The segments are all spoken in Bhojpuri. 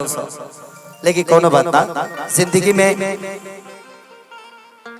लेकिन कोनो बात ना, जिंदगी में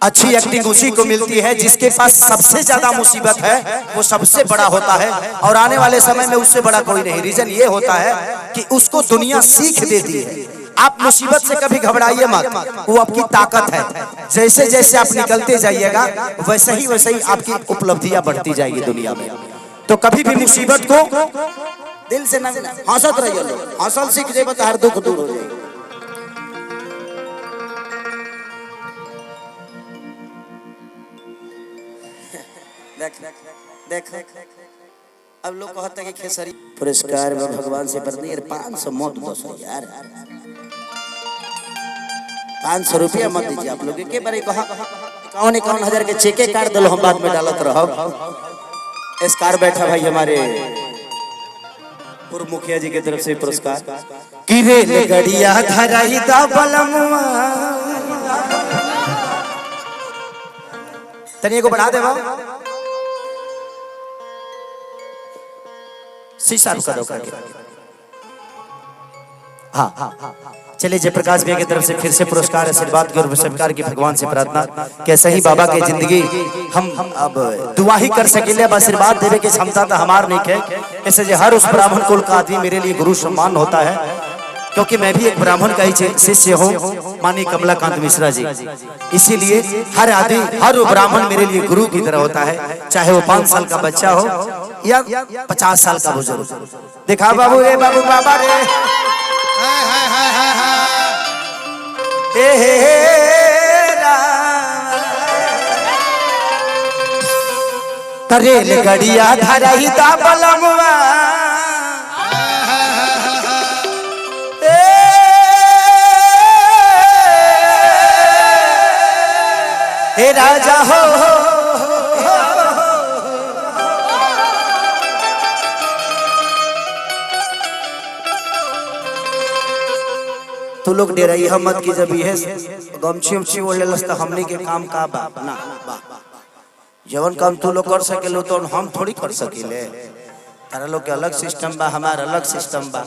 अच्छी एक्टिंग उसी को मिलती है जिसके पास सबसे ज्यादा मुसीबत है, वो सबसे बड़ा होता है। और आने वाले समय में उससे बड़ा कोई नहीं। रीजन ये होता है कि उसको दुनिया सीख देती है। आप मुसीबत से कभी घबराइए मत, वो आपकी ताकत है। जैसे जैसे आप निकलते जाइएगा वैसे ही आपकी उपलब्धियां बढ़ती जाएगी दुनिया में। तो कभी भी मुसीबत को दिल से ना हंसत रहिए, हंसल सीख जाए तो हर दुख दूर हो जाएगा। देख अब लोग कहते हैं कि खेसरी पुरस्कार में भगवान से पर नहीं, 500 मत 200 यार, 500 रुपया मत दीजिए आप लोग के बारे कहा 51,000 के चेके काट दलो, हम बाद में डालत रहो। इस कार बैठा भाई हमारे पूर्व मुखिया जी की तरफ से पुरस्कार। किरे गड़िया धराई दा बलमुआ, तनिए को बढ़ा दे शीशा करो करके। हाँ चलिए जयप्रकाश भैया की तरफ से फिर से पुरस्कार, आशीर्वाद की और सरकार की भगवान से प्रार्थना कैसे ही बाबा के जिंदगी हम अब दुआ ही कर सकेले। अब आशीर्वाद देवे की क्षमता तो हमार नहीं है। ऐसे जो हर उस ब्राह्मण कुल का आदमी मेरे लिए गुरु सम्मान होता है, क्योंकि मैं भी एक ब्राह्मण का ही शिष्य हूँ, माननीय कमलाकांत मिश्रा जी। इसीलिए हर आदमी हर ब्राह्मण मेरे लिए गुरु की तरह होता है, चाहे वो 5 साल का बच्चा हो या 50 साल का बुजुर्ग। देखा बाबू रे बाबू बाबा रे रेल गड़िया धराई दा बलमुआ, हे राजा हो तू लोग डेराई हम मत की जब ये गमछी उमछी ओढ़ लेलस तो हमने के काम का बा ना बा। जवन काम तू लोग कर सकेलो तो हम थोड़ी कर सकेले। तारा लोग के अलग सिस्टम बा, हमारा अलग सिस्टम बा।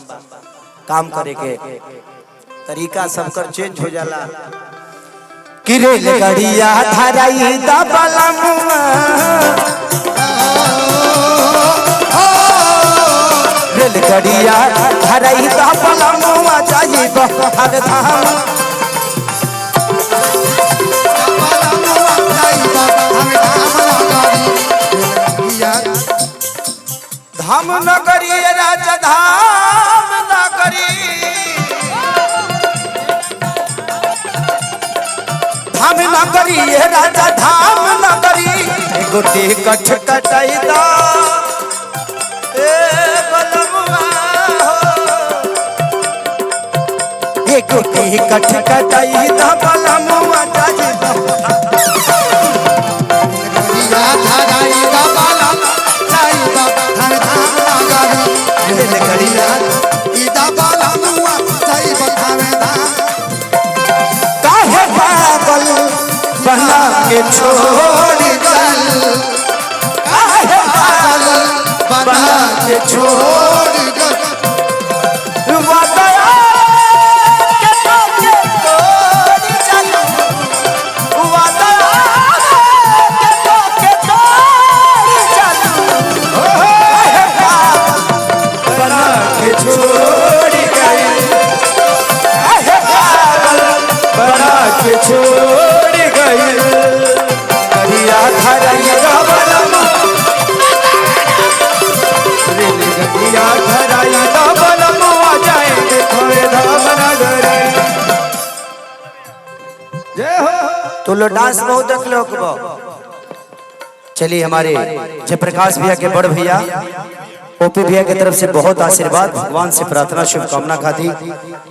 काम करे के तरीका सबकर चेंज हो जाला। किरे गड़िया धराई दा बलमुआ, रेल गड़िया धराई दा बलमुआ, जाई हर धाम धाम नगरी राजा धाम नगरी, धाम नगरी राजा धाम नगरी, गोटी कठ कटाई दा गोटी कठ कटाई दा बलमुआ, जाई काहे पागल बना के छोड़ गल, काहे पागल बना के छोड़ गल, छोड़ गई गड़िया धराई दा बलमुआ, रेल गड़िया धराई दा बलमुआ, जाएंगे थोड़े धाम नगरी। जय हो। तो लो डांस बहुत देख लो। चलिए हमारे जयप्रकाश भैया के बड़ भैया ओपी भैया की तरफ से बहुत आशीर्वाद, भगवान से प्रार्थना शुभकामना खाती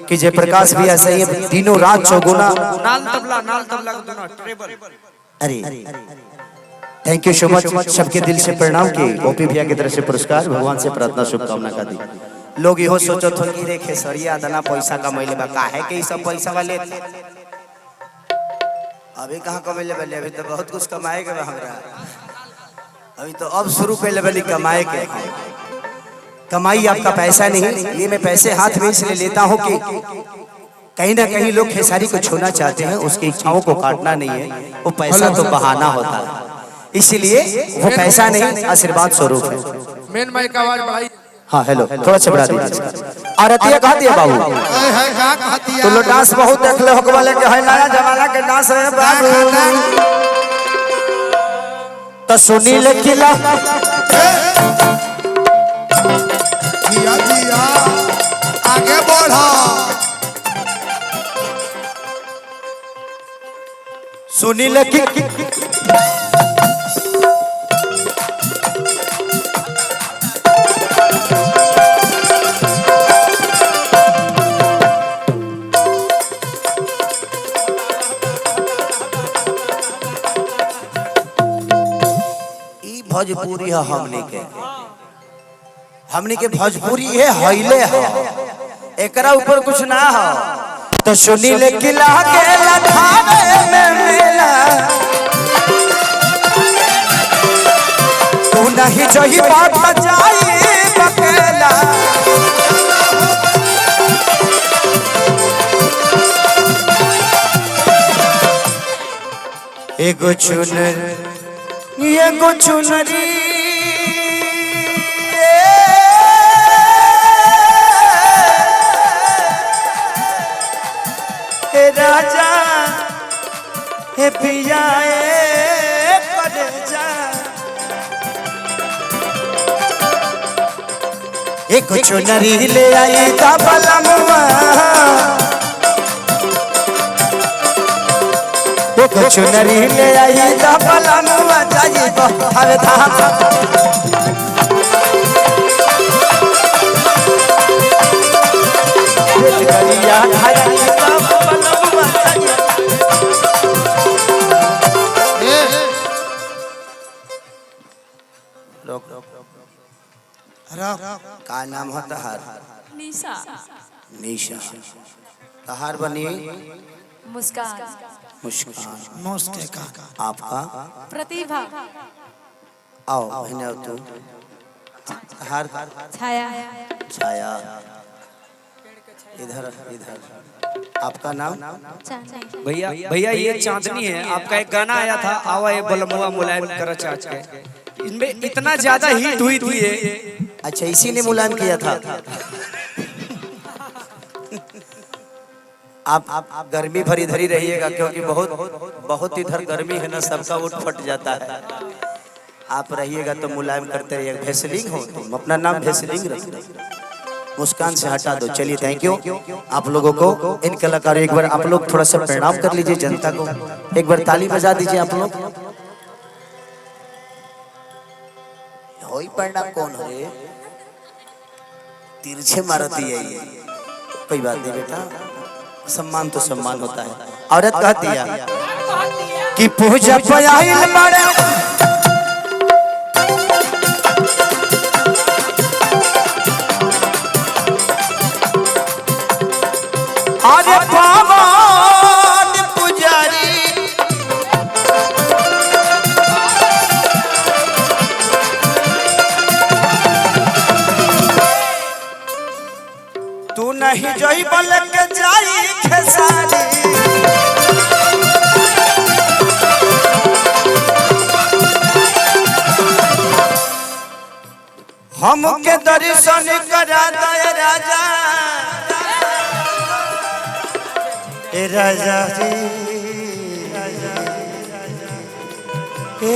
कि जयप्रकाश भैया सही दिनों रात चौगुना नाल तबला ट्रेबल। अरे थैंक यू सो मच, सबके दिल से प्रणाम की ओपी भैया की तरफ से पुरस्कार, भगवान से प्रार्थना शुभकामना खाती। लोग यो सोचो तो कि रे खेसरिया दाना पैसा कमैले बा, काहे के सब पैसा वाले अभी कहां कमैले वाले, अभी तो बहुत कुछ कमाए के बा हमरा, अभी तो अब शुरू कैले वाली कमाए के। कमाई आपका पैसा नहीं, ये मैं पैसे हाथ में इसलिए लेता हूँ कि कहीं ना कहीं लोग खेसारी को छूना चाहते हैं, उसकी इच्छाओं को काटना नहीं है, वो पैसा तो बहाना होता है, इसीलिए वो पैसा नहीं आशीर्वाद स्वरूप है। मेन माइक का आवाज बढ़ाई। हाँ हेलो, थोड़ा सा बढ़ा दीजिए। और अतिया कहा दिया बाबू तो लो डांस बहुत देख ले हो वाले के है, नया जमाना के डांस है बाबू। तो सुनील किला जिया जिया आगे बढ़ा। सुनील की भोजपुरी है, हमने के भोजपुरी है हईले है, एकरा ऊपर कुछ ना हो। तो सुनील किला के लठावे में मेला तू नहीं जही बात बचाई बकेला। एगो चुनरी एगो चुनरी राजा हे पिया जा एक चुनरी ले आई ता बलमुआ, एक चुनरी ले आई ता बलमुआ जाई तो हवे धाम। का नाम है तहार? निशा। निशा। तहार बनी मुस्कान। मुस्कान। मुस्कान। आपका? प्रतिभा। आओ बहने तू। तहार? छाया। छाया। इधर इधर। आपका नाम? भैया भैया ये चांदनी है। आपका एक गाना आया था, आवा ये बलमुआ मुलायम कर चाच के, इनमें इतना ज्यादा हिट हुई थी ये। अच्छा इसी ने मुलायम किया था। आप गर्मी भरी धरी रहिएगा, क्योंकि बहुत इधर गर्मी है ना, सबका उठ फट जाता है। आप रहिएगा तो मुलायम करते रहिएगा। भेसलिंग हो तुम, अपना नाम भेसलिंग रखना, मुस्कान से हटा दो। चलिए थैंक यू आप लोगों को, इन कलाकारों। एक बार आप लोग थोड़ा सा प्रणाम कर लीजिए जनता को, एक बार ताली बजा दीजिए आप लोग। होई प्रणाम कौन हो रे? तिरछे मारती है ये, कोई बात नहीं बेटा, सम्मान तो सम्मान होता है। औरत कहती है कि पूजा पयाइल मारे अरे पावन पुजारी तू नहीं जोई बल के जाई खेसारी। हमके दर्शन करा दे राजा, ए राजा रे ए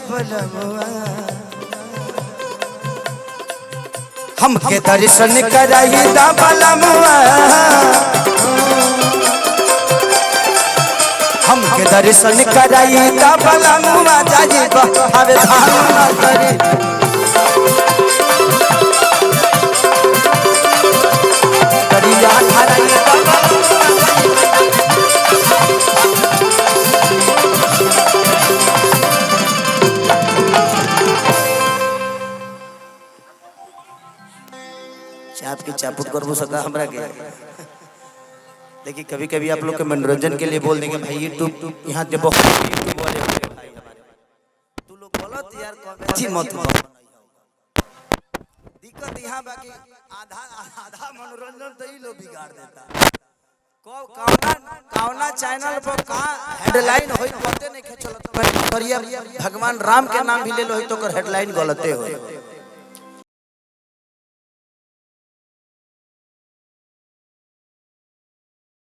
बलमुआ, हमके दर्शन कराई दा बलमुआ, हमके दर्शन कराई दा बलमुआ जाई हवे धाम करे। चाप की चापुट करबो सका हमरा के। देखिए कभी कभी आप लोग के मनोरंजन के लिए बोल देंगे भाई यूट्यूब यहाँ पे बहुत यूट्यूब वाले होंगे भाई हमारे, तू लोग गलत यार कमेंट मत दिक्कत यहाँ बाकी आधा आधा मनोरंजन तो ही लोग बिगाड़ देता। कौना चैनल पर का हेडलाइन होई पते नहीं के चलत। भगवान राम के नाम भी ले लो तो कर हेडलाइन गलते हो।